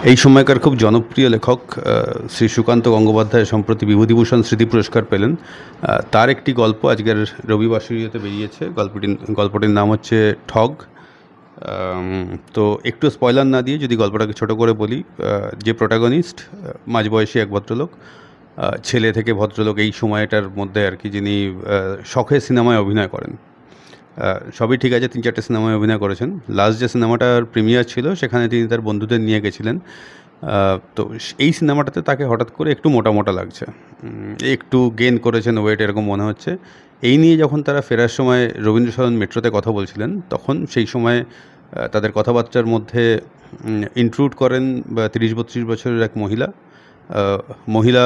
এই সময়কার খুব জনপ্রিয় লেখক শ্রী সুকান্ত গঙ্গোপাধ্যায় সম্প্রতি বিভূতিভূষণ স্মৃতি পুরস্কার পেলেন। তার একটি গল্প আজকের রবিবাসরীয়তে বেরিয়েছে। গল্পটির নাম হচ্ছে ঠগ। তো একটু স্পয়লার না দিয়ে যদি গল্পটাকে ছোট করে বলি, যে প্রোটাগনিস্ট মাঝবয়সী এক ভদ্রলোক, ছেলে থেকে ভদ্রলোক এই সময়টার মধ্যে আর কি, যিনি শখে সিনেমায় অভিনয় করেন। সবই ঠিক আছে, 3-4টে সিনেমায় অভিনয় করেছেন। লাস্ট যে সিনেমাটার প্রিমিয়ার ছিল সেখানে তিনি তার বন্ধুদের নিয়ে গেছিলেন। তো এই সিনেমাটাতে তাকে হঠাৎ করে একটু মোটা মোটা লাগছে, একটু গেইন করেছেন ওয়েট এরকম মনে হচ্ছে। এই নিয়ে যখন তারা ফেরার সময় রবীন্দ্রসদন মেট্রোতে কথা বলছিলেন, তখন সেই সময় তাদের কথাবার্তার মধ্যে ইনক্লুড করেন 30-32 বছরের এক মহিলা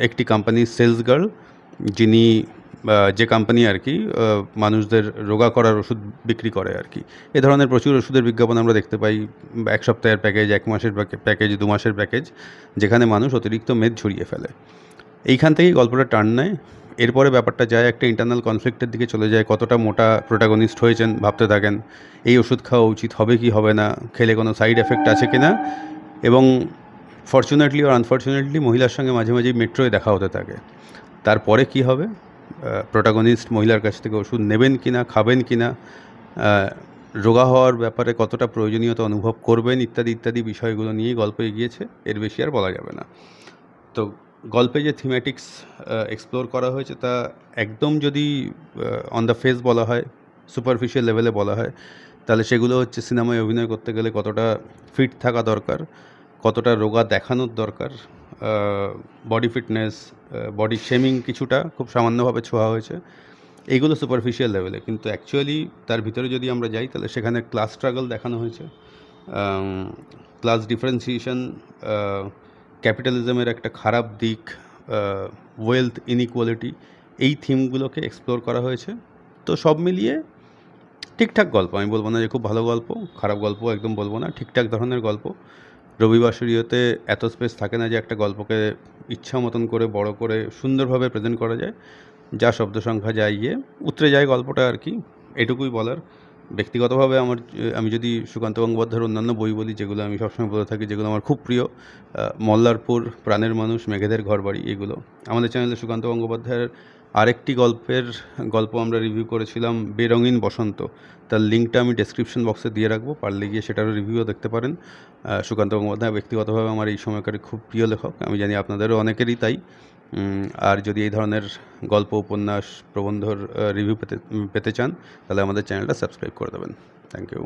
একটি কোম্পানির সেলস গার্ল, যিনি যে কোম্পানি আর কি মানুষদের রোগা করার ওষুধ বিক্রি করে আর কি। এ ধরনের প্রচুর ওষুধের বিজ্ঞাপন আমরা দেখতে পাই, 1 সপ্তাহের প্যাকেজ, 1 মাসের প্যাকেজ, 2 মাসের প্যাকেজ, যেখানে মানুষ অতিরিক্ত মেদ ঝরিয়ে ফেলে। এইখান থেকেই গল্পটা টার্ন নেয়। এরপরে ব্যাপারটা যায় একটা ইন্টারনাল কনফ্লিক্টের দিকে চলে যায়। কতটা মোটা প্রোটাগনিস্ট হয়েছেন ভাবতে থাকেন, এই ওষুধ খাওয়া উচিত হবে কি হবে না, খেলে কোনো সাইড এফেক্ট আছে কি না। এবং ফর্চুনেটলি আর আনফর্চুনেটলি মহিলার সঙ্গে মাঝে মাঝেই মেট্রোয় দেখা হতে থাকে। তারপরে কি হবে, প্রোটাগনিস্ট মহিলার কাছ থেকে ওষুধ নেবেন কি না, খাবেন কি না, রোগা হওয়ার ব্যাপারে কতটা প্রয়োজনীয়তা অনুভব করবেন, ইত্যাদি ইত্যাদি বিষয়গুলো নিয়েই গল্প এগিয়েছে। এর বেশি আর বলা যাবে না। তো গল্পে যে থিমেটিক্স এক্সপ্লোর করা হয়েছে তা একদম যদি অন দ্য ফেস বলা হয়, সুপারফিশিয়াল লেভেলে বলা হয়, তাহলে সেগুলো হচ্ছে সিনেমায় অভিনয় করতে গেলে কতটা ফিট থাকা দরকার, কতটা রোগা দেখানোর দরকার, বডি ফিটনেস, বডি শেমিং কিছুটা খুব সামান্যভাবে ছোঁয়া হয়েছে। এইগুলো সুপারফিশিয়াল লেভেলে, কিন্তু অ্যাকচুয়ালি তার ভিতরে যদি আমরা যাই তাহলে সেখানে ক্লাস স্ট্রাগল দেখানো হয়েছে, ক্লাস ডিফারেন্সিয়েশন, ক্যাপিটালিজমের একটা খারাপ দিক, ওয়েলথ ইনইকুয়ালিটি, এই থিমগুলোকে এক্সপ্লোর করা হয়েছে। তো সব মিলিয়ে ঠিকঠাক গল্প। আমি বলবো না যে খুব ভালো গল্প, খারাপ গল্প একদম বলবো না, ঠিকঠাক ধরনের গল্প। রবিবাসরীয়তে এত স্পেস থাকে না যে একটা গল্পকে ইচ্ছা মতন করে বড় করে সুন্দরভাবে প্রেজেন্ট করা যায়। যা শব্দ সংখ্যা যা উতরে যায় গল্পটা আর কি, এটুকুই বলার। ব্যক্তিগতভাবে আমি যদি সুকান্ত গঙ্গোপাধ্যায়ের অন্যান্য বই বলি, যেগুলো আমি সবসময় বলে থাকি, যেগুলো আমার খুব প্রিয়, মল্লারপুর, প্রাণের মানুষ, মেঘেদের ঘরবাড়ি, এগুলো। আমাদের চ্যানেলে সুকান্ত গঙ্গোপাধ্যায়ের আরেকটি গল্প আমরা রিভিউ করেছিলাম, বেরঙিন বসন্ত। তার লিঙ্কটা আমি ডেসক্রিপশন বক্সে দিয়ে রাখবো, পারলে গিয়ে সেটারও রিভিউও দেখতে পারেন। সুকান্ত গঙ্গোপাধ্যায় ব্যক্তিগতভাবে আমার এই সময়কার খুব প্রিয় লেখক, আমি জানি আপনাদেরও অনেকেরই তাই। আর যদি এই ধরনের গল্প, উপন্যাস, প্রবন্ধর রিভিউ পেতে চান, তাহলে আমাদের চ্যানেলটা সাবস্ক্রাইব করে দেবেন। Thank you.